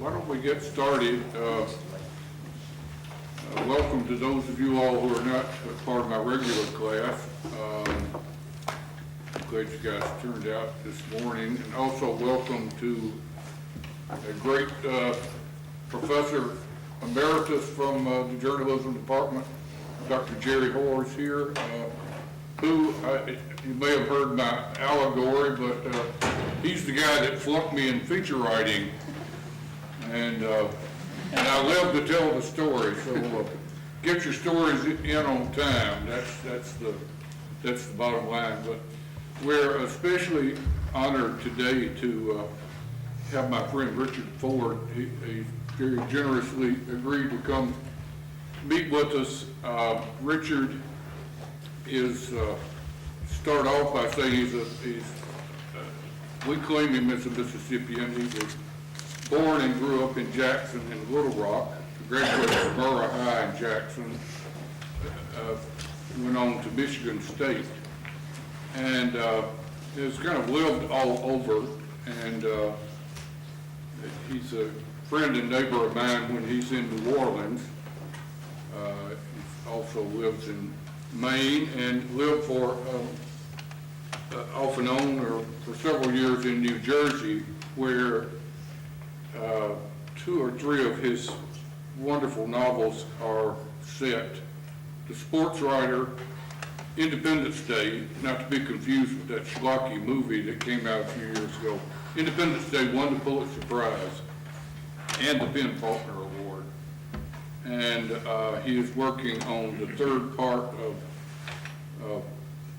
Why don't we get started? Welcome to those of you all who are not part of my regular class. I'm glad you guys turned out this morning. And also welcome to a great professor emeritus from the journalism department, Dr. Jerry Hoare is here, who, you may have heard my allegory, but he's the guy that flunked me in feature writing. And I love to tell the story, so get your stories in on time. That's the bottom line. But we're especially honored today to have my friend Richard Ford. He very generously agreed to come meet with us. Richard is start off by saying we claim him as a Mississippian. He was born and grew up in Jackson and Little Rock, graduated from Murrah High in Jackson, went on to Michigan State, and has kind of lived all over, and he's a friend and neighbor of mine when he's in New Orleans. He also lives in Maine and lived for off and on or for several years in New Jersey, where 2 or 3 of his wonderful novels are set. The Sports Writer, Independence Day, not to be confused with that schlocky movie that came out a few years ago. Independence Day won the Pulitzer Prize and the Ben Faulkner Award. And he is working on the 3rd part of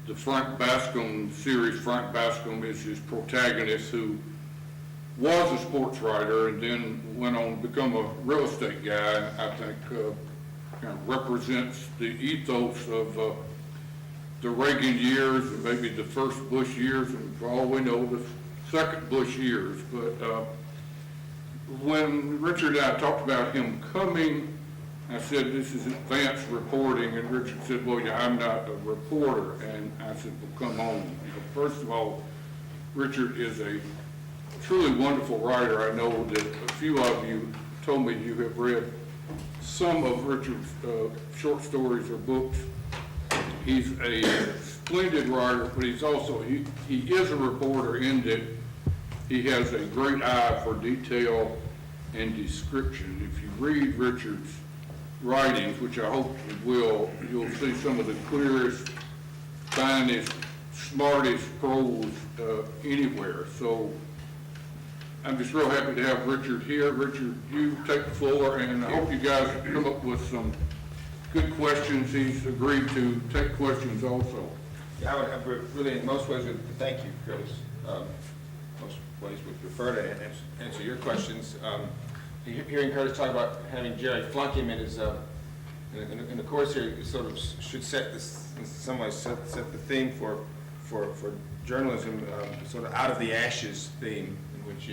the Frank Bascom series. Frank Bascom is his protagonist, who was a sports writer and then went on to become a real estate guy. I think kind of represents the ethos of the Reagan years and maybe the first Bush years, and for all we know, the second Bush years. But when Richard and I talked about him coming, I said, this is advanced reporting, and Richard said, well, yeah, I'm not a reporter. And I said, well, come on. You know, first of all, Richard is a truly wonderful writer. I know that a few of you told me you have read some of Richard's short stories or books. He's a splendid writer, but he's also, he is a reporter in that he has a great eye for detail and description. If you read Richard's writings, which I hope you will, you'll see some of the clearest, finest, smartest prose anywhere. So I'm just real happy to have Richard here. Richard, you take the floor, and I hope you guys come up with some good questions. He's agreed to take questions also. Yeah, I would really, in most ways, thank you, Curtis. Most ways would prefer to answer your questions. Hearing Curtis talk about having Jerry flunk him in his in the course here, it sort of should set this, in some ways, set the theme for journalism, sort of out of the ashes theme, in which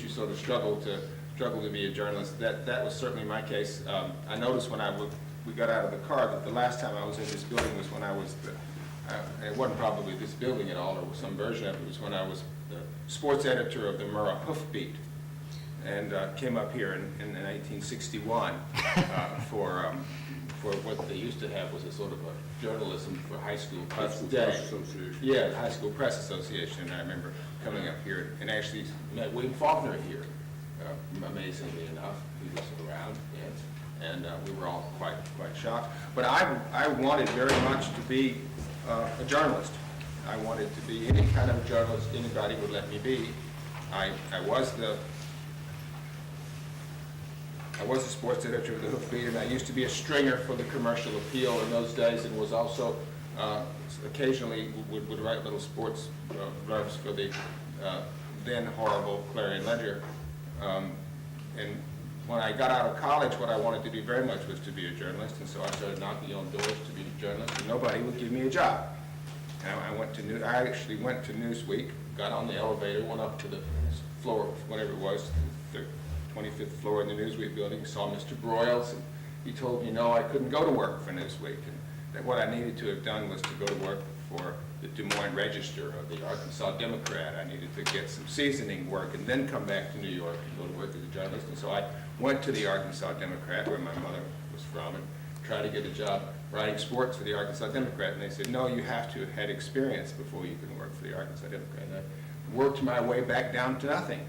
you sort of struggle to be a journalist. That was certainly my case. I noticed when we got out of the car that the last time I was in this building was when I was it wasn't probably this building at all, or some version of it. It was when I was the sports editor of the Murrah Hoofbeat, and came up here in 1961 for what they used to have was a sort of a journalism for high school press day. Yeah, the High School Press Association. And I remember coming up here and actually met William Faulkner here, amazingly enough. He was around, yes, and we were all quite shocked. But I wanted very much to be a journalist. I wanted to be any kind of journalist anybody would let me be. I was the sports editor of the Hoofbeat, and I used to be a stringer for the Commercial Appeal in those days, and was also occasionally would write little sports blurbs for the then horrible Clarion Ledger. And when I got out of college, what I wanted to do very much was to be a journalist, and so I started knocking on doors to be a journalist, and nobody would give me a job. And I actually went to Newsweek, got on the elevator, went up to the floor, whatever it was, the 25th floor in the Newsweek building, saw Mr. Broyles, and he told me no, I couldn't go to work for Newsweek, and that what I needed to have done was to go to work for the Des Moines Register or the Arkansas Democrat. I needed to get some seasoning work and then come back to New York and go to work as a journalist. And so I went to the Arkansas Democrat, where my mother was from, and tried to get a job writing sports for the Arkansas Democrat. And they said, no, you have to have had experience before you can work for the Arkansas Democrat. And I worked my way back down to nothing.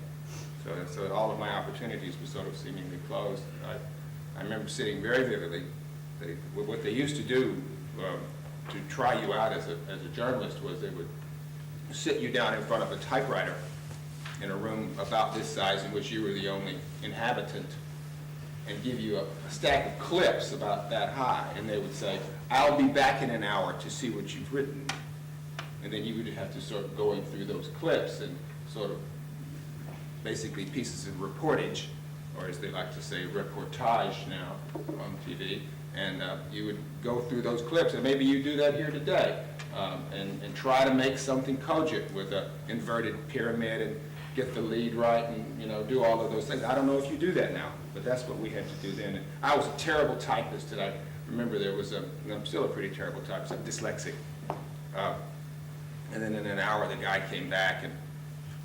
So all of my opportunities were sort of seemingly closed. I remember sitting very vividly. What they used to do to try you out as a journalist was they would sit you down in front of a typewriter in a room about this size in which you were the only inhabitant, and give you a stack of clips about that high, and they would say, I'll be back in an hour to see what you've written. And then you would have to start going through those clips and sort of basically pieces of reportage, or as they like to say, reportage now on TV, and you would go through those clips, and maybe you do that here today, and try to make something cogent with an inverted pyramid and get the lead right and do all of those things. I don't know if you do that now, but that's what we had to do then. And I was a terrible typist, and I remember there was and I'm still a pretty terrible typist, I'm dyslexic. And then in an hour the guy came back and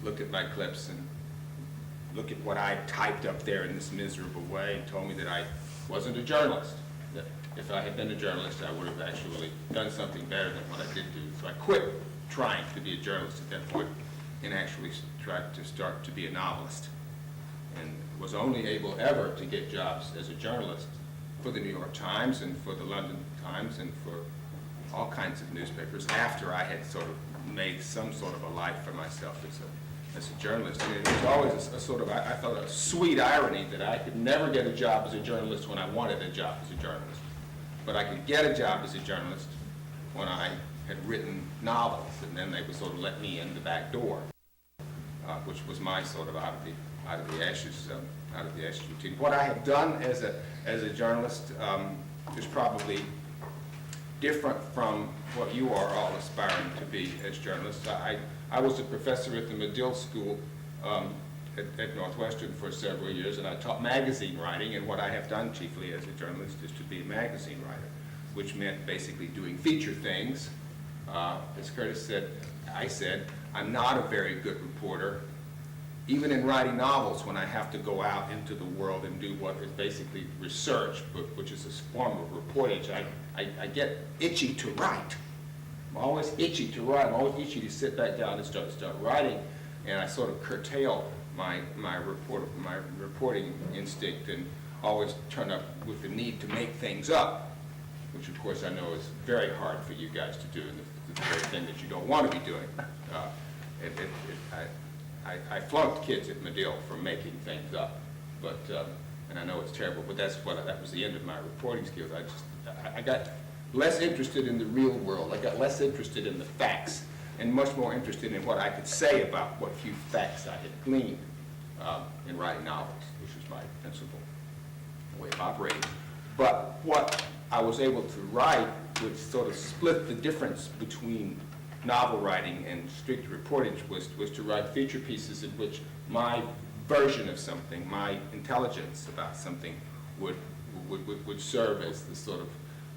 looked at my clips and looked at what I typed up there in this miserable way and told me that I wasn't a journalist. That if I had been a journalist, I would have actually done something better than what I did do. So I quit trying to be a journalist at that point and actually tried to start to be a novelist. And was only able ever to get jobs as a journalist for the New York Times and for the London Times and for all kinds of newspapers after I had sort of made some sort of a life for myself as a journalist. And it was always a sort of, I thought, a sweet irony that I could never get a job as a journalist when I wanted a job as a journalist. But I could get a job as a journalist when I had written novels, and then they would sort of let me in the back door, which was my sort of out of the ashes routine. What I have done as a journalist is probably different from what you are all aspiring to be as journalists. I was a professor at the Medill School at Northwestern for several years, and I taught magazine writing, and what I have done chiefly as a journalist is to be a magazine writer, which meant basically doing feature things. As Curtis said, I said, I'm not a very good reporter. Even in writing novels, when I have to go out into the world and do what is basically research, which is a form of reportage, I get itchy to write. I'm always itchy to write. I'm always itchy to sit back down and start writing, and I sort of curtail my reporting instinct and always turn up with the need to make things up, which of course I know is very hard for you guys to do, and the very thing that you don't want to be doing. I flunked kids at Medill for making things up, but and I know it's terrible, but that was the end of my reporting skills. I got less interested in the real world. I got less interested in the facts and much more interested in what I could say about what few facts I had gleaned in writing novels, which is my principal way of operating. But what I was able to write would sort of split the difference between novel writing and strict reportage was to write feature pieces in which my version of something, my intelligence about something would serve as the sort of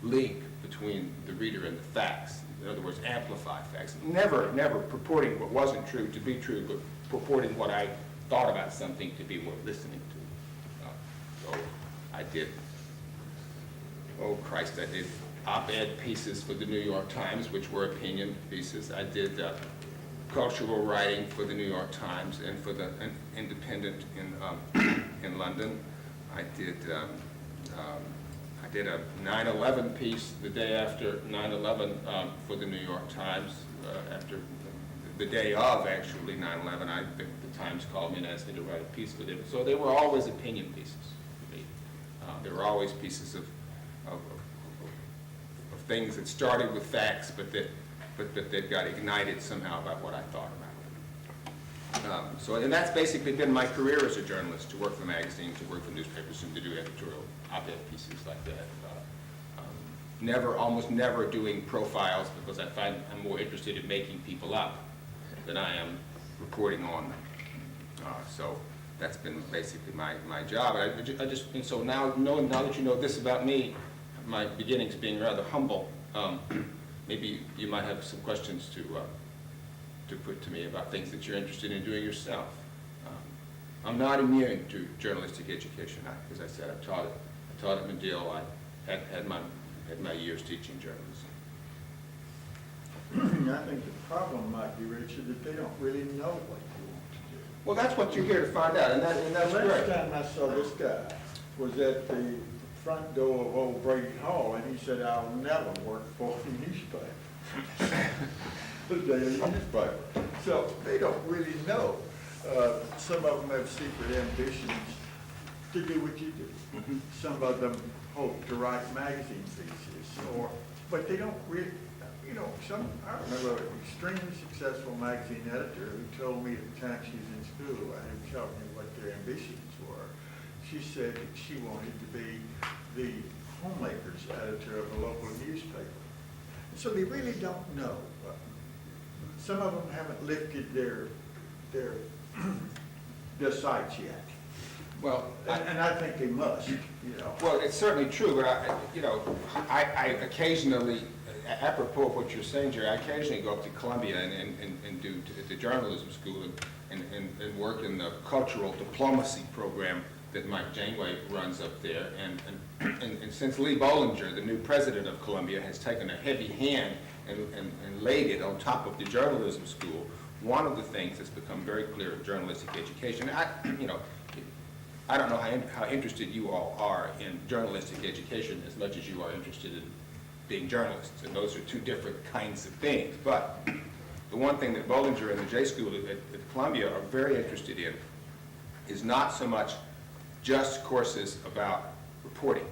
link between the reader and the facts. In other words, amplify facts. Never purporting what wasn't true to be true, but purporting what I thought about something to be worth listening to. So I did, oh Christ, I did op-ed pieces for the New York Times, which were opinion pieces. I did cultural writing for the New York Times and for the Independent in London. I did a 9/11 piece the day after 9/11 for the New York Times. After the day of actually 9/11, the Times called me and asked me to write a piece for them. So they were always opinion pieces for me. They were always pieces of things that started with facts, but that got ignited somehow by what I thought about them. And that's basically been my career as a journalist, to work for magazines, to work for newspapers, and to do editorial op-ed pieces like that. Almost never doing profiles, because I find I'm more interested in making people up than I am reporting on them. So that's been basically my job. And so now that you know this about me, my beginnings being rather humble, maybe you might have some questions to put to me about things that you're interested in doing yourself. I'm not immune to journalistic education. As I said, I taught at Medill. I had my years teaching journalism. I think the problem might be, Richard, that they don't really know what you want to do. Well, that's what you're here to find out, and that's The last great. time I saw this guy was at the front door of Old Brady Hall, and he said, "I'll never work for a newspaper." The daily newspaper. So they don't really know. Some of them have secret ambitions to do what you do. Mhm. Some of them hope to write magazine pieces, but they don't really, I remember an extremely successful magazine editor who told me at the time she was in school, and who told me what their ambitions were. She said that she wanted to be the homemaker's editor of a local newspaper. So they really don't know. Some of them haven't lifted their sights yet. Well, And I think they must, Well, it's certainly true, but I occasionally, apropos of what you're saying, Jerry, I occasionally go up to Columbia and do the journalism school and work in the cultural diplomacy program that Mike Janeway runs up there. And since Lee Bollinger, the new president of Columbia, has taken a heavy hand and laid it on top of the journalism school, one of the things that's become very clear in journalistic education, I don't know how interested you all are in journalistic education as much as you are interested in being journalists, and those are two different kinds of things. But the one thing that Bollinger and the J School at Columbia are very interested in is not so much just courses about reporting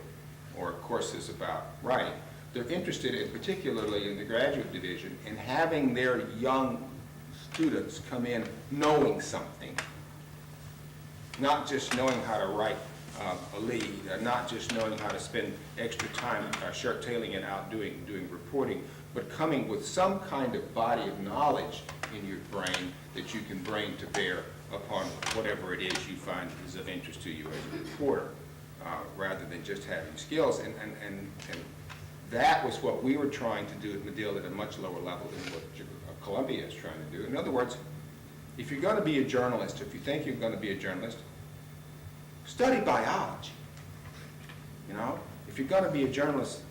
or courses about writing. They're interested in, particularly in the graduate division, in having their young students come in knowing something. Not just knowing how to write a lead, not just knowing how to spend extra time shirt-tailing it out doing reporting, but coming with some kind of body of knowledge in your brain that you can bring to bear upon whatever it is you find is of interest to you as a reporter, rather than just having skills. And that was what we were trying to do at Medill at a much lower level than what Columbia is trying to do. In other words, if you're going to be a journalist, if you think you're going to be a journalist, study biology. If you're going to be a journalist,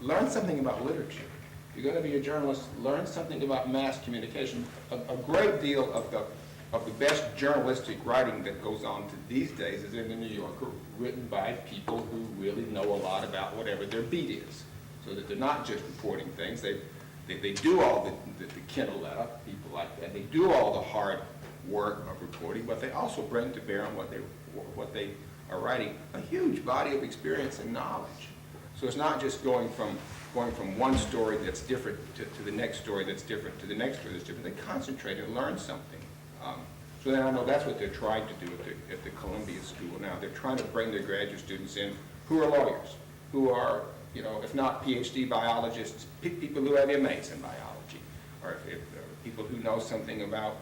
learn something about literature. If you're going to be a journalist, learn something about mass communication. A great deal of the best journalistic writing that goes on these days is in the New Yorker, written by people who really know a lot about whatever their beat is, so that they're not just reporting things. They do all the Kindletta, people like that. They do all the hard work of reporting, but they also bring to bear on what they are writing a huge body of experience and knowledge. So it's not just going from one story that's different to the next story that's different to the next story that's different. They concentrate and learn something. So then I know that's what they're trying to do at the Columbia School now. They're trying to bring their graduate students in who are lawyers, who are, if not PhD biologists, people who have MAs in biology, or if people who know something about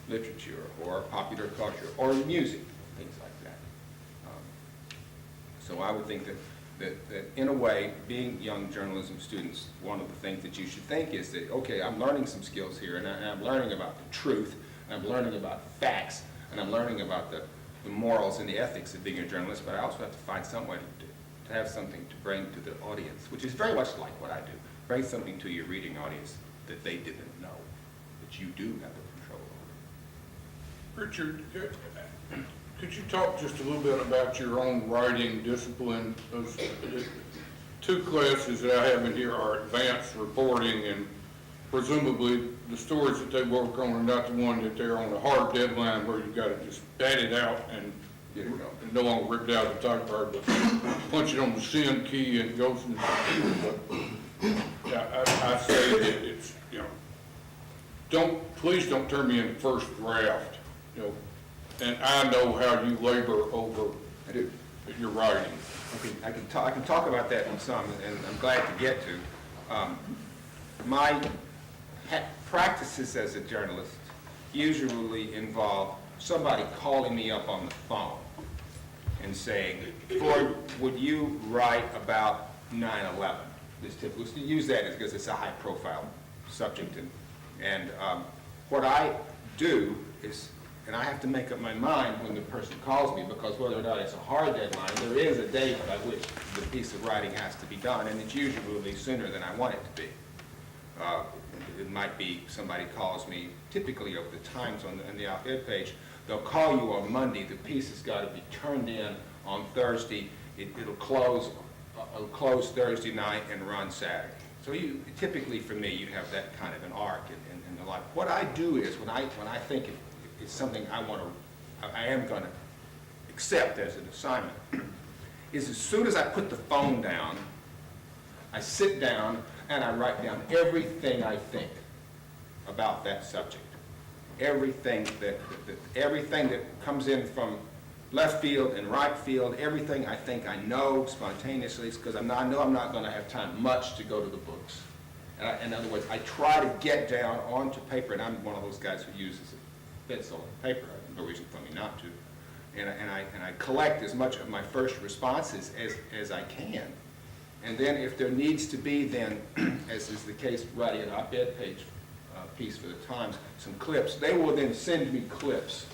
literature or popular culture or music, things like that. So I would think that in a way, being young journalism students, one of the things that you should think is that, okay, I'm learning some skills here, and I'm learning about the truth, and I'm learning about facts, and I'm learning about the morals and the ethics of being a journalist, but I also have to find some way to have something to bring to the audience, which is very much like what I do. Bring something to your reading audience that they didn't know, that you do have the control over. Richard, could you talk just a little bit about your own writing discipline? Those two classes that I have in here are advanced reporting, and presumably the stories that they work on are not the one that they're on a hard deadline where you've got to just bat it out and no longer rip it out of the typewriter, but punch it on the send key and it goes in the computer. But yeah, I say that it's, please don't turn me in the first draft, and I know how you labor over your writing. I can talk about that in some, and I'm glad to get to. My practices as a journalist usually involve somebody calling me up on the phone and saying, "Ford, would you write about 9/11?" is typical. So use that because it's a high-profile subject. And what I do is, and I have to make up my mind when the person calls me, because whether or not it's a hard deadline, there is a date by which the piece of writing has to be done, and it's usually sooner than I want it to be. It might be somebody calls me, typically over the Times on the op-ed page, they'll call you on Monday, the piece has got to be turned in on Thursday, it'll close Thursday night and run Saturday. So you, typically for me, you have that kind of an arc in the life. What I do is, when I think it's something I am going to accept as an assignment, is as soon as I put the phone down, I sit down and I write down everything I think about that subject. Everything that comes in from left field and right field, everything I think I know spontaneously, because I know I'm not going to have time much to go to the books. In other words, I try to get down onto paper, and I'm one of those guys who uses a pencil and paper. There's no reason for me not to. And I collect as much of my first responses as I can. And then if there needs to be then, as is the case writing an op-ed page piece for the Times, some clips, they will then send me clips.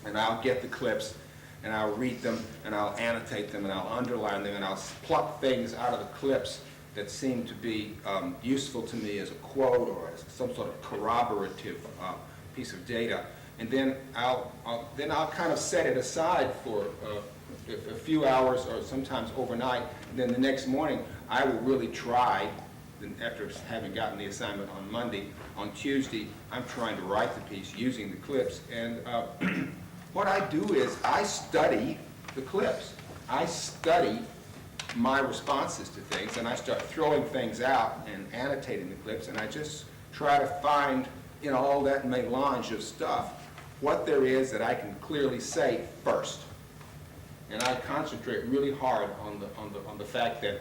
And I'll get the clips, and I'll read them, and I'll annotate them, and I'll underline them, and I'll pluck things out of the clips that seem to be useful to me as a quote or as some sort of corroborative piece of data. And then I'll kind of set it aside for a few hours or sometimes overnight. And then the next morning, I will really try, after having gotten the assignment on Monday, on Tuesday, I'm trying to write the piece using the clips. And what I do is I study the clips. I study my responses to things, and I start throwing things out and annotating the clips, and I just try to find in all that melange of stuff what there is that I can clearly say first. And I concentrate really hard on the fact that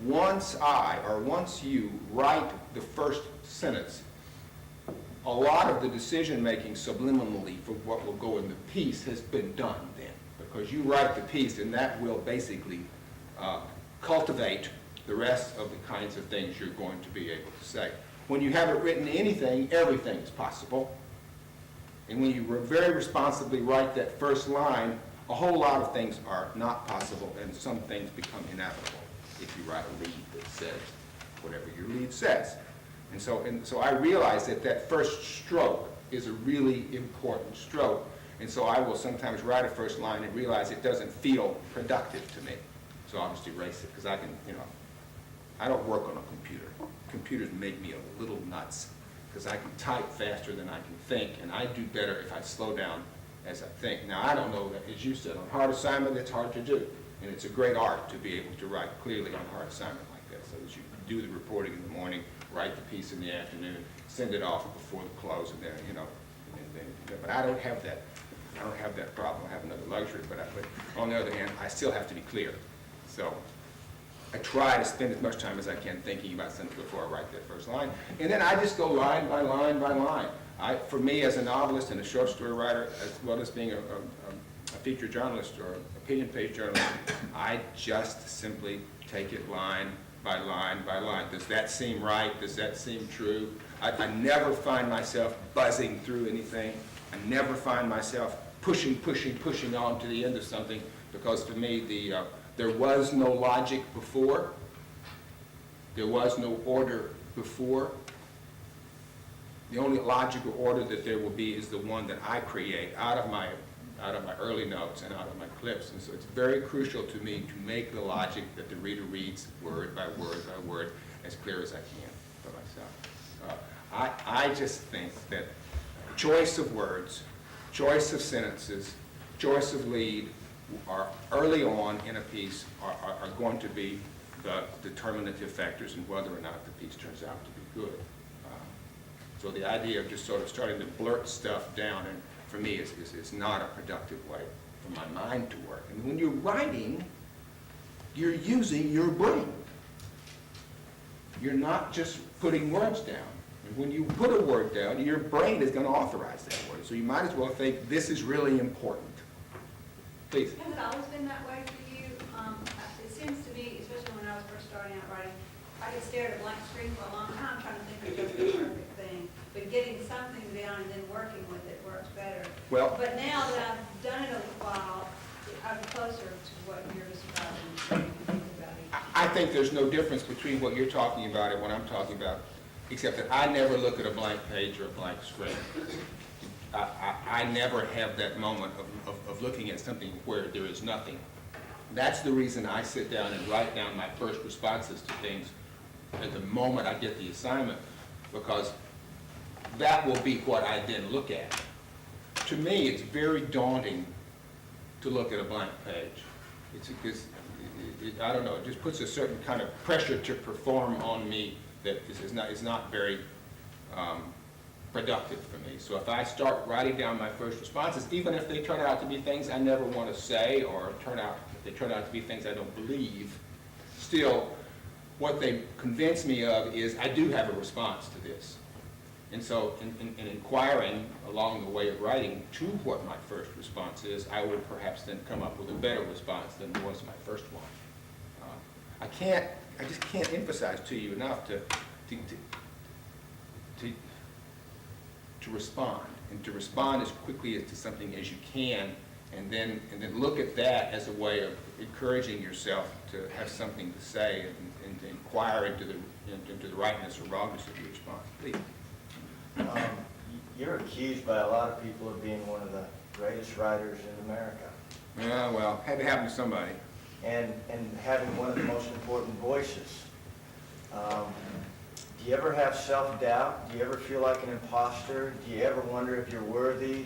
once you write the first sentence, a lot of the decision-making subliminally for what will go in the piece has been done then. Because you write the piece, and that will basically cultivate the rest of the kinds of things you're going to be able to say. When you haven't written anything, everything is possible. And when you very responsibly write that first line, a whole lot of things are not possible, and some things become inevitable if you write a lead that says whatever your lead says. And so I realize that first stroke is a really important stroke. And so I will sometimes write a first line and realize it doesn't feel productive to me. So I'll just erase it, because I can, I don't work on a computer. Computers make me a little nuts, because I can type faster than I can think, and I do better if I slow down as I think. Now, I don't know that, as you said, on hard assignment, it's hard to do. And it's a great art to be able to write clearly on hard assignment like that, so that you can do the reporting in the morning, write the piece in the afternoon, send it off before the close, and then, but I don't have that. I don't have that problem. I have another luxury, but on the other hand, I still have to be clear. So I try to spend as much time as I can thinking about something before I write that first line. And then I just go line by line by line. For me, as a novelist and a short story writer, as well as being a feature journalist or opinion page journalist, I just simply take it line by line by line. Does that seem right? Does that seem true? I never find myself buzzing through anything. I never find myself pushing on to the end of something, because for me, there was no logic before. There was no order before. The only logical order that there will be is the one that I create out of my early notes and out of my clips. And so it's very crucial to me to make the logic that the reader reads word by word by word as clear as I can for myself. I just think that choice of words, choice of sentences, choice of lead are early on in a piece are going to be the determinative factors in whether or not the piece turns out to be good. So the idea of just sort of starting to blurt stuff down, and for me, is not a productive way for my mind to work. And when you're writing, you're using your brain. You're not just putting words down. And when you put a word down, your brain is going to authorize that word. So you might as well think, this is really important. Please. Has it always been that way for you? It seems to me, especially when I was first starting out writing, I could stare at a blank screen for a long time trying to think of just the perfect thing. But getting something down and then working with it works better. Well, But now that I've done it a while, I'm closer to what you're describing. I think there's no difference between what you're talking about and what I'm talking about, except that I never look at a blank page or a blank screen. I never have that moment of looking at something where there is nothing. That's the reason I sit down and write down my first responses to things at the moment I get the assignment, because that will be what I then look at. To me, it's very daunting to look at a blank page. It's because, I don't know, it just puts a certain kind of pressure to perform on me that is not very productive for me. So if I start writing down my first responses, even if they turn out to be things I never want to say, or if they turn out to be things I don't believe, still, what they convince me of is I do have a response to this. And so in inquiring along the way of writing to what my first response is, I will perhaps then come up with a better response than was my first one. I just can't emphasize to you enough to respond, and to respond as quickly to something as you can, and then look at that as a way of encouraging yourself to have something to say, and to inquire into the rightness or wrongness of your response. Please. You're accused by a lot of people of being one of the greatest writers in America. Yeah, well, had to happen to somebody. And having one of the most important voices. Do you ever have self-doubt? Do you ever feel like an imposter? Do you ever wonder if you're worthy?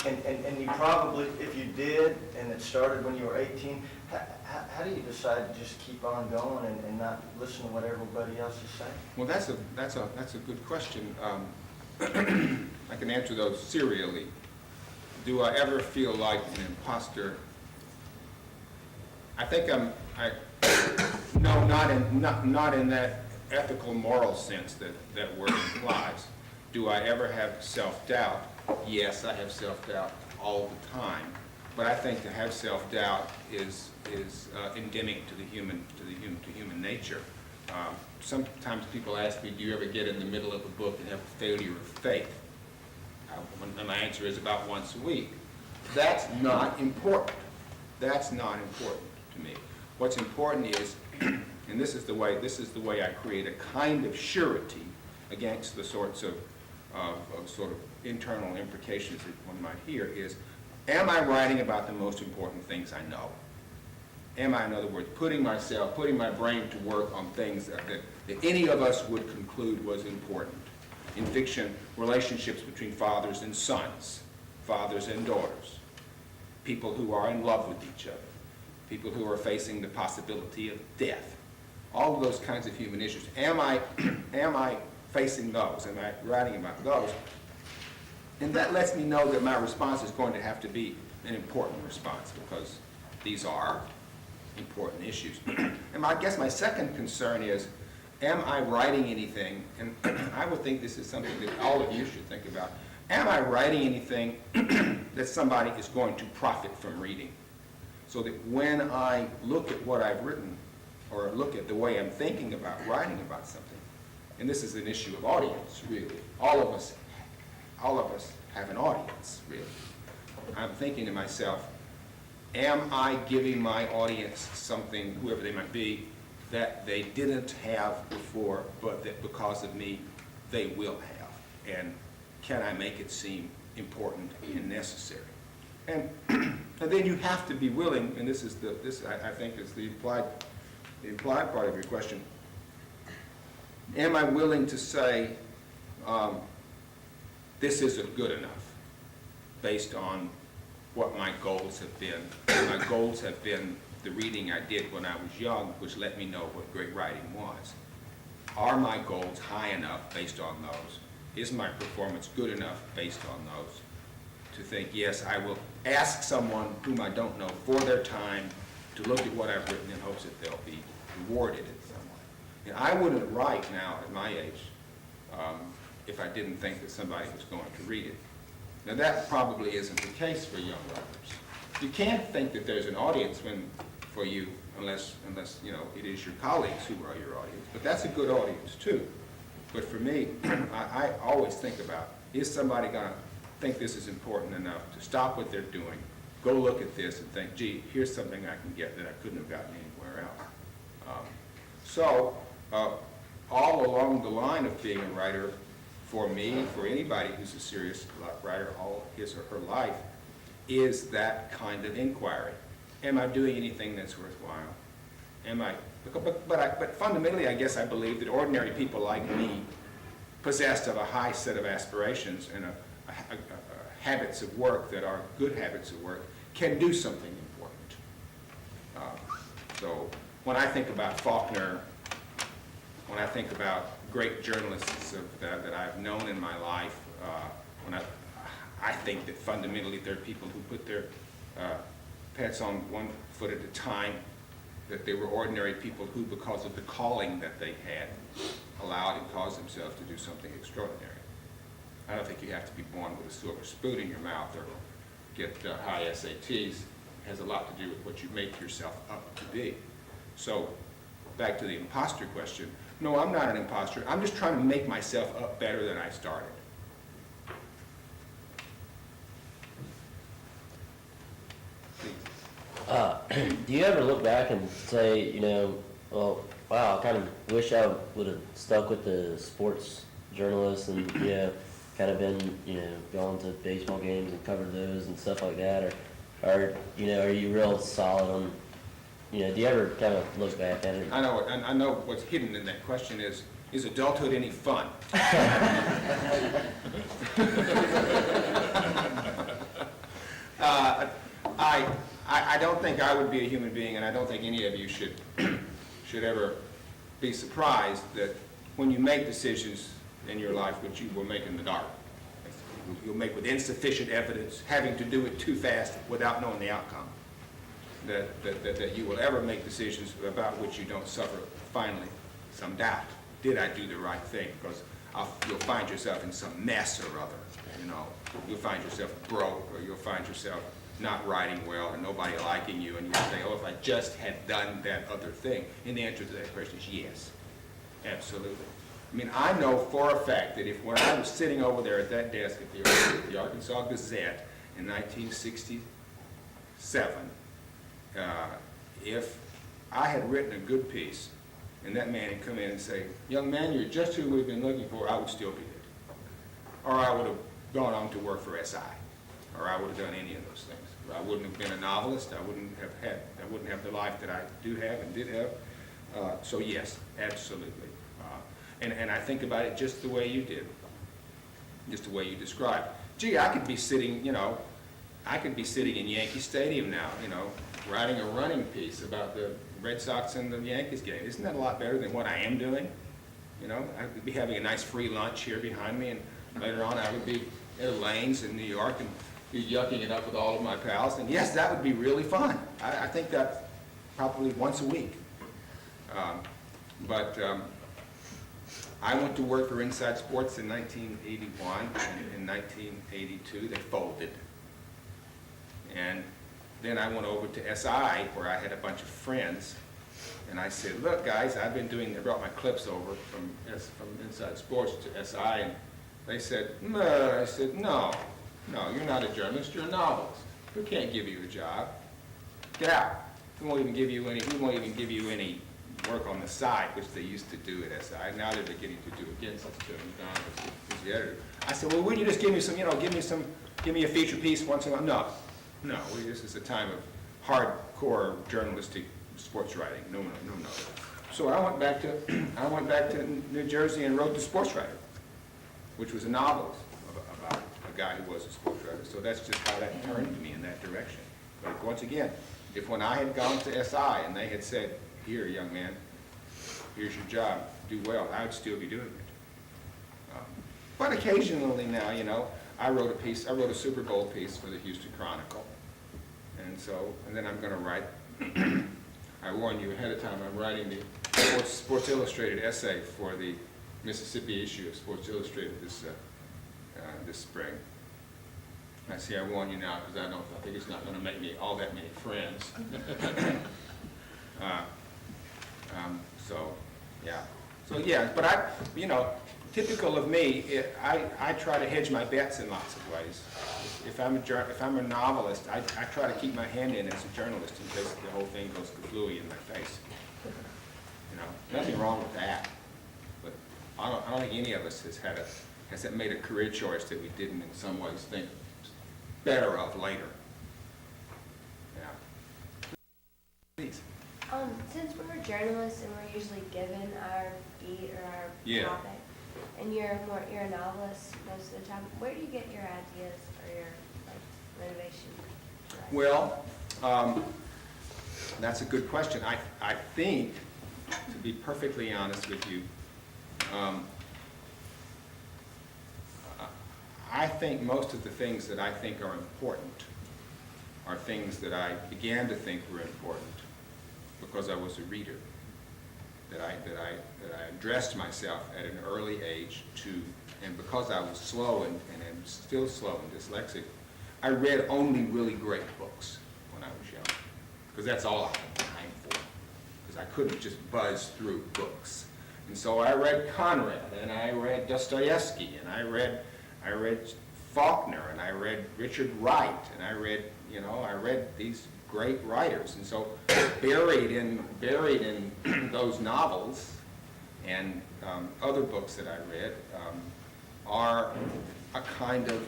And you probably, if you did, and it started when you were 18, how do you decide to just keep on going and not listen to what everybody else is saying? Well, that's a good question. I can answer those serially. Do I ever feel like an imposter? I think no, not in that ethical, moral sense that word implies. Do I ever have self-doubt? Yes, I have self-doubt all the time. But I think to have self-doubt is endemic to human nature. Sometimes people ask me, do you ever get in the middle of a book and have a failure of faith? And my answer is about once a week. That's not important. That's not important to me. What's important is, and this is the way I create a kind of surety against the sorts of sort of internal imprecations that one might hear, is, am I writing about the most important things I know? Am I, in other words, putting my brain to work on things that any of us would conclude was important? In fiction, relationships between fathers and sons, fathers and daughters, people who are in love with each other, people who are facing the possibility of death, all of those kinds of human issues. Am I facing those? Am I writing about those? And that lets me know that my response is going to have to be an important response, because these are important issues. And I guess my second concern is, am I writing anything, and I would think this is something that all of you should think about, am I writing anything that somebody is going to profit from reading? So that when I look at what I've written, or look at the way I'm thinking about writing about something, and this is an issue of audience, really. All of us have an audience, really. I'm thinking to myself, am I giving my audience something, whoever they might be, that they didn't have before, but that because of me, they will have? And can I make it seem important and necessary? And then you have to be willing, and this I think is the implied part of your question. Am I willing to say, this isn't good enough, based on what my goals have been? My goals have been the reading I did when I was young, which let me know what great writing was. Are my goals high enough based on those? Is my performance good enough based on those? To think, yes, I will ask someone whom I don't know for their time to look at what I've written in hopes that they'll be rewarded in some way. And I wouldn't write now at my age if I didn't think that somebody was going to read it. Now that probably isn't the case for young writers. You can't think that there's an audience when for you unless, you know, it is your colleagues who are your audience. But that's a good audience too. But for me, I always think about, is somebody gonna think this is important enough to stop what they're doing, go look at this and think, gee, here's something I can get that I couldn't have gotten anywhere else. All along the line of being a writer, for me, for anybody who's a serious writer all his or her life, is that kind of inquiry. Am I doing anything that's worthwhile? Am I, but fundamentally, I guess I believe that ordinary people like me, possessed of a high set of aspirations and habits of work that are good habits of work, can do something important. So when I think about Faulkner, when I think about great journalists that I've known in my life, I think that fundamentally they're people who put their pets on one foot at a time, that they were ordinary people who, because of the calling that they had, allowed and caused themselves to do something extraordinary. I don't think you have to be born with a silver spoon in your mouth or get high SATs. It has a lot to do with what you make yourself up to be. So, back to the imposter question. No, I'm not an imposter. I'm just trying to make myself up better than I started. Do you ever look back and say, you know, well, wow, I kind of wish I would have stuck with the sports journalist and, you know, kind of been, you know, gone to baseball games and covered those and stuff like that? Or you know, are you real solid on, you know, do you ever kind of look back at it? I know what's hidden in that question is adulthood any fun? I don't think I would be a human being, and I don't think any of you should ever be surprised that when you make decisions in your life, which you will make in the dark, you'll make with insufficient evidence, having to do it too fast without knowing the outcome, that you will ever make decisions about which you don't suffer, finally, some doubt. Did I do the right thing? Because you'll find yourself in some mess or other, you know. You'll find yourself broke, or you'll find yourself not writing well, or nobody liking you, and you'll say, oh, if I just had done that other thing. And the answer to that question is yes, absolutely. I mean, I know for a fact that when I was sitting over there at that desk at the Arkansas Gazette in 1967, if I had written a good piece, and that man had come in and say, young man, you're just who we've been looking for, I would still be it. Or I would have gone on to work for SI, or I would have done any of those things. I wouldn't have been a novelist. I wouldn't have the life that I do have and did have. So yes, absolutely. And I think about it just the way you did, just the way you described. Gee, I could be sitting, you know, in Yankee Stadium now, you know, writing a running piece about the Red Sox and the Yankees game. Isn't that a lot better than what I am doing? You know, I could be having a nice free lunch here behind me, and later on I would be at Elaine's in New York and be yucking it up with all of my pals. And yes, that would be really fun. I think that probably once a week. I went to work for Inside Sports in 1981, and in 1982 they folded. And then I went over to SI, where I had a bunch of friends, and I said, look guys, I brought my clips over from Inside Sports to SI, and they said, no. I said, no, you're not a journalist, you're a novelist. We can't give you a job. Get out. We won't even give you any work on the side, which they used to do at SI. Now they're beginning to do again, since Joe McDonald was the editor. I said, well, wouldn't you just give me some, give me a feature piece once in a while? No, this is a time of hardcore journalistic sports writing. No. So I went back to New Jersey and wrote The Sports Writer, which was a novel about a guy who was a sports writer. So that's just how that turned me in that direction. But once again, if when I had gone to SI and they had said, here, young man, here's your job, do well, I would still be doing it. But occasionally now, you know, I wrote a Super Bowl piece for the Houston Chronicle. And then I'm going to write, I warned you ahead of time, I'm writing the Sports Illustrated essay for the Mississippi issue of Sports Illustrated this spring. I see, I warn you now, because I think it's not gonna make me all that many friends. So, yeah. So, yeah, but typical of me, I try to hedge my bets in lots of ways. If I'm a novelist, I try to keep my hand in as a journalist in case the whole thing goes kablooey in my face. Nothing wrong with that. But I don't think any of us has made a career choice that we didn't in some ways think better of later. Yeah. Please. Since we're journalists and we're usually given our beat or our Yeah. topic, and you're a novelist most of the time, where do you get your ideas or your motivation? to write? Well, that's a good question. I think, to be perfectly honest with you, I think most of the things that I think are important are things that I began to think were important because I was a reader. That I addressed myself at an early age to, and because I was slow and am still slow and dyslexic, I read only really great books when I was young, because that's all I had time for, because I couldn't just buzz through books. And so I read Conrad, and I read Dostoevsky, and I read Faulkner, and I read Richard Wright, and I read these great writers. And so buried in those novels and other books that I read are a kind of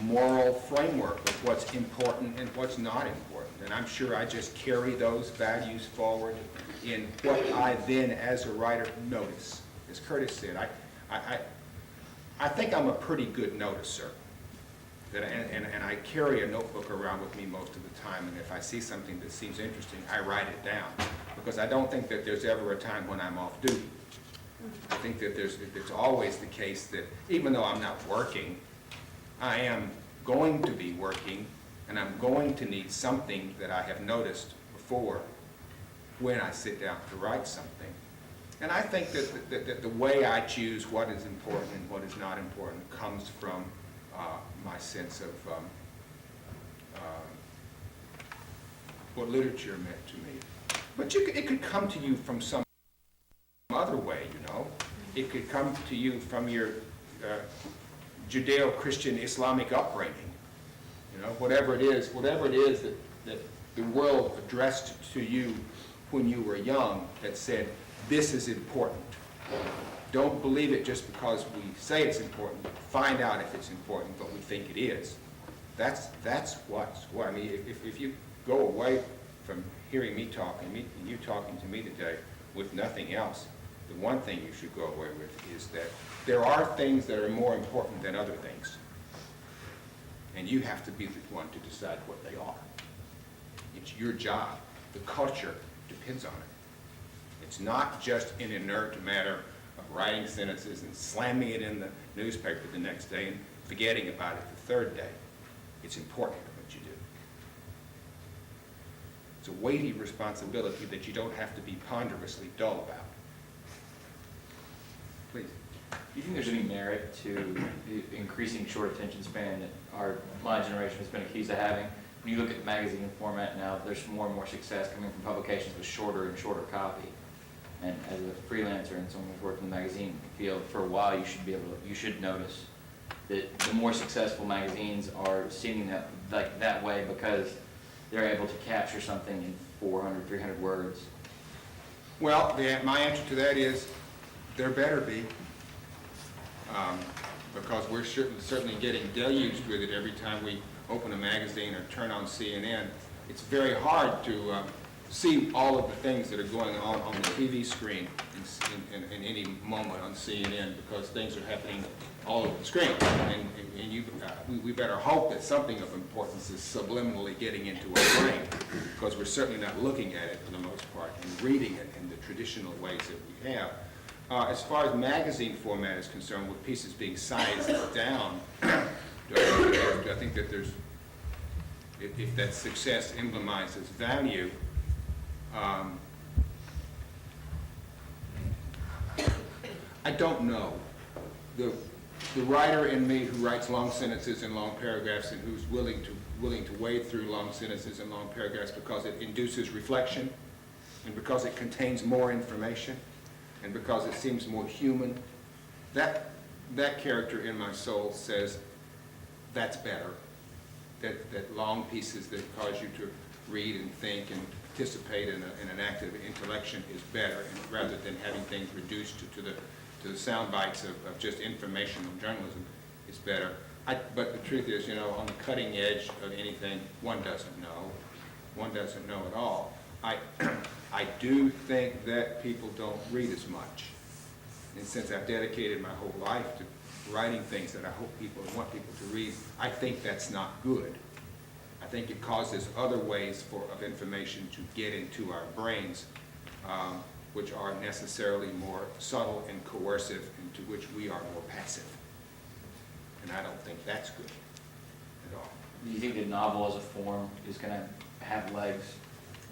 moral framework of what's important and what's not important. And I'm sure I just carry those values forward in what I then, as a writer, notice. As Curtis said, I think I'm a pretty good noticer. And I carry a notebook around with me most of the time, and if I see something that seems interesting, I write it down, because I don't think that there's ever a time when I'm off duty. I think that it's always the case that even though I'm not working, I am going to be working, and I'm going to need something that I have noticed before when I sit down to write something. And I think that the way I choose what is important and what is not important comes from my sense of what literature meant to me. But it could come to you from some other way, It could come to you from your Judeo-Christian Islamic upbringing. Whatever it is that the world addressed to you when you were young that said, this is important. Don't believe it just because we say it's important. Find out if it's important, but we think it is. That's what. I mean, if you go away from hearing me talking, and you talking to me today with nothing else, the one thing you should go away with is that there are things that are more important than other things. And you have to be the one to decide what they are. It's your job. The culture depends on it. It's not just an inert matter of writing sentences and slamming it in the newspaper the next day and forgetting about it the third day. It's important what you do. It's a weighty responsibility that you don't have to be ponderously dull about. Please. Do you think there's any merit to the increasing short attention span that my generation has been accused of having? When you look at the magazine format now, there's more and more success coming from publications with shorter and shorter copy. And as a freelancer and someone who's worked in the magazine field for a while, you should notice that the more successful magazines are seeming that way because they're able to capture something in 400, 300 words. Well, my answer to that is there better be, because we're certainly getting deluged with it every time we open a magazine or turn on CNN. It's very hard to see all of the things that are going on the TV screen in any moment on CNN, because things are happening all over the screen. And we better hope that something of importance is subliminally getting into our brain, because we're certainly not looking at it for the most part and reading it in the traditional ways that we have. As far as magazine format is concerned, with pieces being sized down, do I think that there's, if that success emblemizes value, I don't know. the writer in me who writes long sentences and long paragraphs and who's willing to wade through long sentences and long paragraphs because it induces reflection and because it contains more information and because it seems more human, that character in my soul says that's better. That long pieces that cause you to read and think and participate in an active intellection is better, and rather than having things reduced to the sound bites of just informational journalism is better. But the truth is, on the cutting edge of anything, one doesn't know. One doesn't know at all. I do think that people don't read as much. And since I've dedicated my whole life to writing things that I hope people want people to read, I think that's not good. I think it causes other ways of information to get into our brains, which are necessarily more subtle and coercive, and to which we are more passive. And I don't think that's good at all. Do you think the novel as a form is going to have legs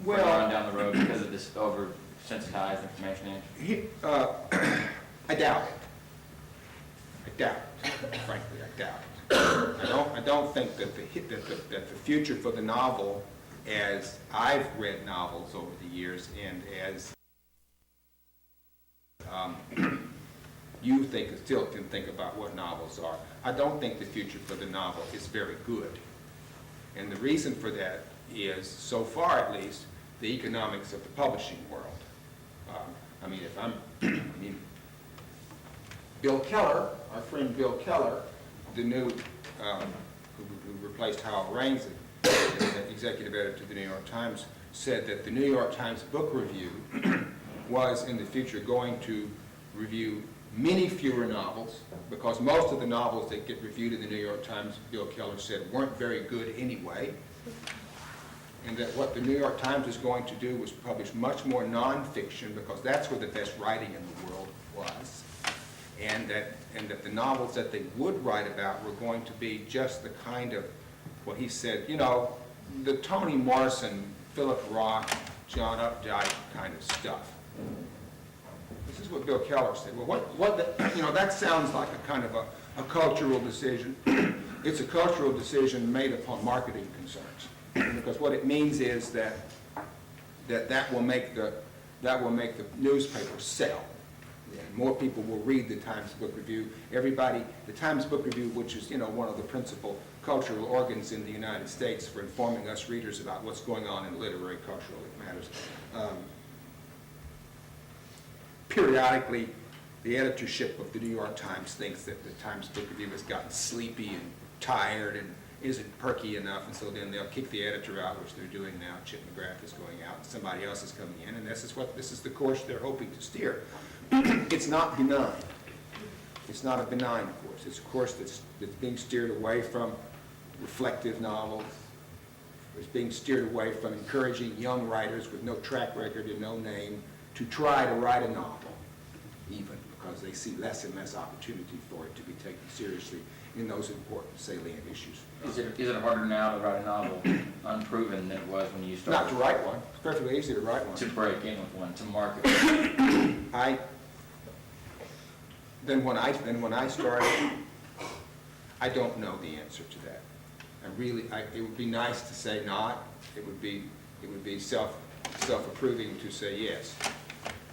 Well, on down the road because of this over-sensitized information age? I doubt it. I doubt it. Frankly, I doubt it. I don't think that the future for the novel, as I've read novels over the years, and as you still can think about what novels are, I don't think the future for the novel is very good. And the reason for that is, so far at least, the economics of the publishing world. Bill Keller, our friend Bill Keller, the new, who replaced Howell Raines, the executive editor of the New York Times, said that the New York Times Book Review was in the future going to review many fewer novels, because most of the novels that get reviewed in the New York Times, Bill Keller said, weren't very good anyway. And that what the New York Times was going to do was publish much more nonfiction, because that's where the best writing in the world was. And that the novels that they would write about were going to be just the kind of, what he said, the Toni Morrison, Philip Roth, John Updike kind of stuff. This is what Bill Keller said. Well, that sounds like a kind of a cultural decision. It's a cultural decision made upon marketing concerns, because what it means is that will make the newspaper sell. And more people will read the Times Book Review. The Times Book Review, which is one of the principal cultural organs in the United States for informing us readers about what's going on in literary cultural matters. Periodically, the editorship of the New York Times thinks that the Times Book Review has gotten sleepy and tired and isn't perky enough, and so then they'll kick the editor out, which they're doing now. Chip McGrath is going out, and somebody else is coming in, and this is the course they're hoping to steer. It's not benign. It's not a benign course. It's a course that's being steered away from reflective novels. It's being steered away from encouraging young writers with no track record and no name to try to write a novel, even because they see less and less opportunity for it to be taken seriously in those important salient issues. Is it harder now to write a novel unproven than it was when you started? Not to write one. It's perfectly easy to write one. To break in with one, to market. Then when I started, I don't know the answer to that. It would be nice to say not. It would be self-approving to say yes.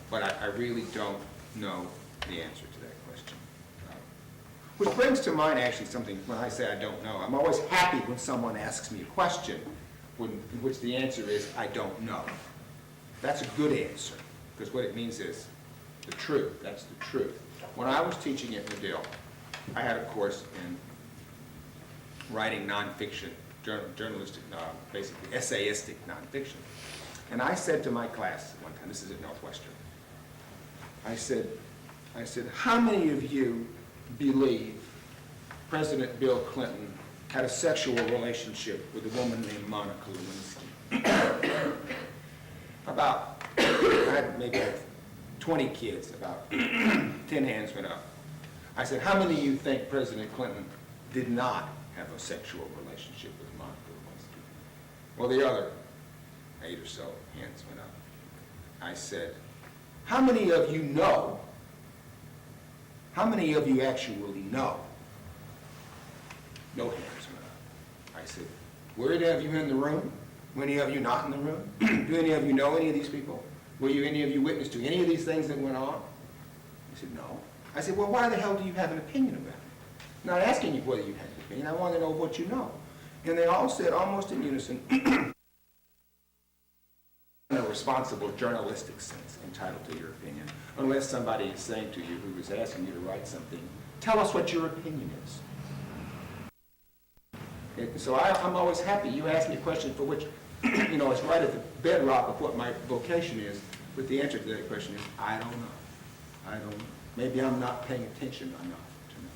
But I really don't know the answer to that question. Which brings to mind actually something, when I say I don't know, I'm always happy when someone asks me a question in which the answer is, I don't know. That's a good answer, because what it means is the truth. That's the truth. When I was teaching at Medill, I had a course in writing nonfiction, journalistic, basically essayistic nonfiction. And I said to my class one time, this is at Northwestern, I said, how many of you believe President Bill Clinton had a sexual relationship with a woman named Monica Lewinsky? I had maybe 20 kids, about 10 hands went up. I said, how many of you think President Clinton did not have a sexual relationship with Monica Lewinsky? Well, the other 8 or so hands went up. I said, how many of you know, how many of you actually know Were any of you in the room? Were any of you not in the room? Do any of you know any of these people? Were you any of you witness to any of these things that went on? He said, no. I said, well, why the hell do you have an opinion about it? I'm not asking you whether you have an opinion. I want to know what you know. And they all said, almost in unison, in a responsible journalistic sense, entitled to your opinion, unless somebody is saying to you who is asking you to write something, tell us what your opinion is. And so I'm always happy. You ask me a question for which, it's right at the bedrock of what my vocation is, but the answer to that question is, I don't know. I don't know. Maybe I'm not paying attention enough to know,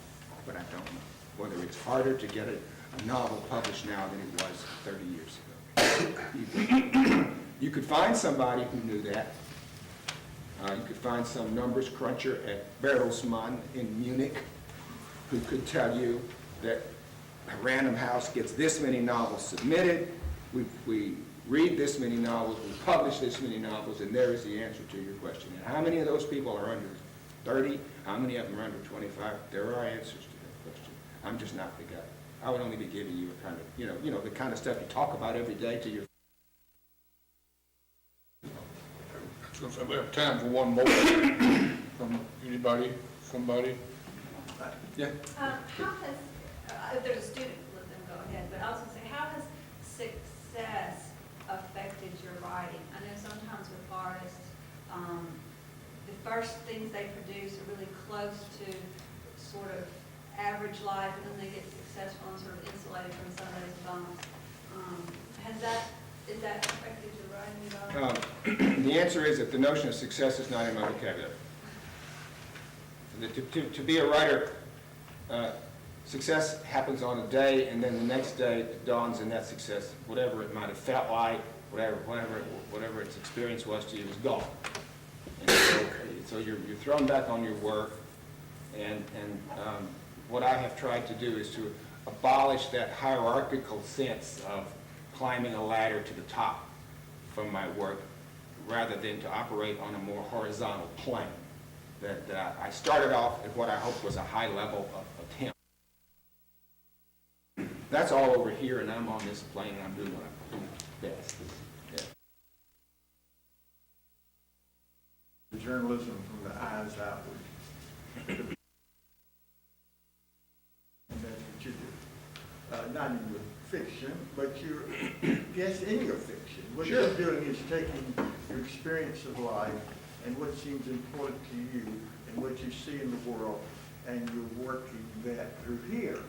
but I don't know. Whether it's harder to get a novel published now than it was 30 years ago. You could find somebody who knew that. You could find some numbers cruncher at Bertelsmann in Munich who could tell you that Random House gets this many novels submitted, we read this many novels, we publish this many novels, and there is the answer to your question. And how many of those people are under 30? How many of them are under 25? There are answers to that question. I'm just not the guy. I would only be giving you a kind of, the kind of stuff you talk about every day to your... So we have time for one more from anybody, somebody. Yeah. How has, if there's a student, let them go ahead, but I was gonna say, how has success affected your writing? I know sometimes with artists, the first things they produce are really close to sort of average life, and then they get successful and sort of insulated from some of those bumps. Has that affected your writing at all? The answer is that the notion of success is not in my vocabulary. To be a writer, success happens on a day, and then the next day it dawns in that success, whatever it might have felt like, whatever its experience was to you, is gone. And so you're thrown back on your work, and what I have tried to do is to abolish that hierarchical sense of climbing a ladder to the top from my work, rather than to operate on a more horizontal plane. That I started off at what I hoped was a high level of attempt. That's all over here, and I'm on this plane, and I'm doing what I'm doing best. Yeah. Journalism from the eyes outward. And that's what you do. Not in your fiction, but yes, in your fiction. What Sure. you're doing is taking your experience of life and what seems important to you and what you see in the world, and you're working that through here.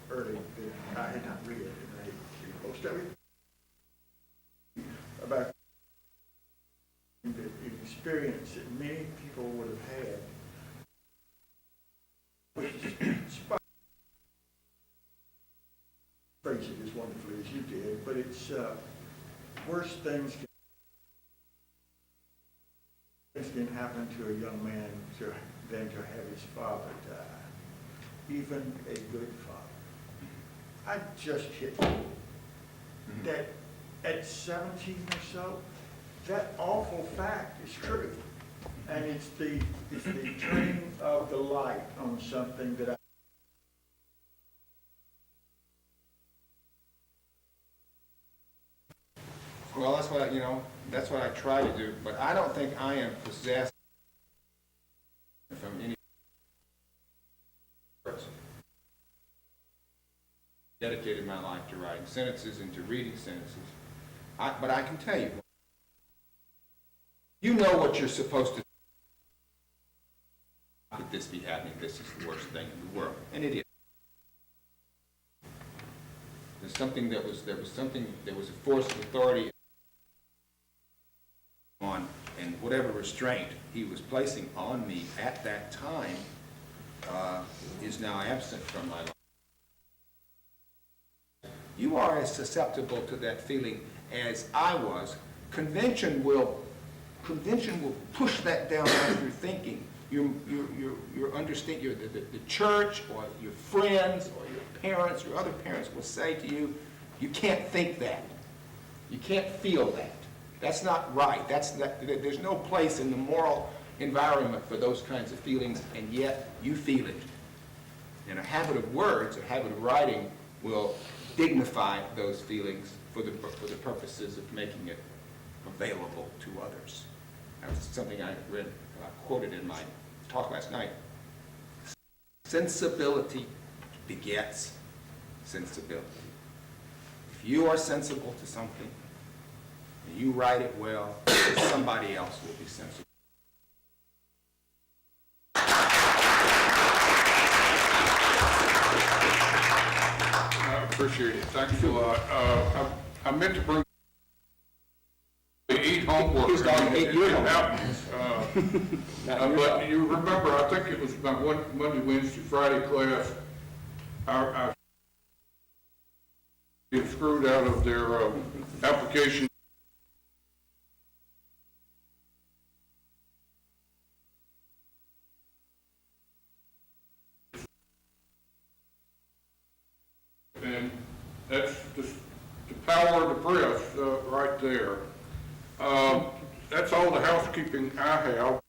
Early, I had not read it, and I had seen most of it, about the experience that many people would have had, which is phrase it as wonderfully as you did, but it's worse things can happen to a young man than to have his father die, even a good father. I just hit that at 17 or so, that awful fact is true, and it's the turning of the light on something that Well, that's what I try to do, but I don't think I am possessed from any person. Dedicated my life to writing sentences and to reading sentences. But I can tell you, you know what you're supposed to do. Could this be happening? This is the worst thing in the world, and it is. There was a force of authority on, and whatever restraint he was placing on me at that time is now absent from my life. You are as susceptible to that feeling as I was. Convention will push that down as you're thinking. Your understand, the church or your friends or your parents or other parents will say to you, you can't think that. You can't feel that. That's not right. There's no place in the moral environment for those kinds of feelings, and yet you feel it. And a habit of words, a habit of writing, will dignify those feelings for the purposes of making it available to others. That was something I read, quoted in my talk last night. Sensibility begets sensibility. If you are sensible to something, and you write it well, somebody else will be sensible. I appreciate it, thanks a lot. I meant to bring eat homework. He's done 8 years It homework. happens. Not your But fault. you remember, I think it was my Monday, Wednesday, Friday class, I get screwed out of their application. And that's the power of the press right there. That's all the housekeeping I have.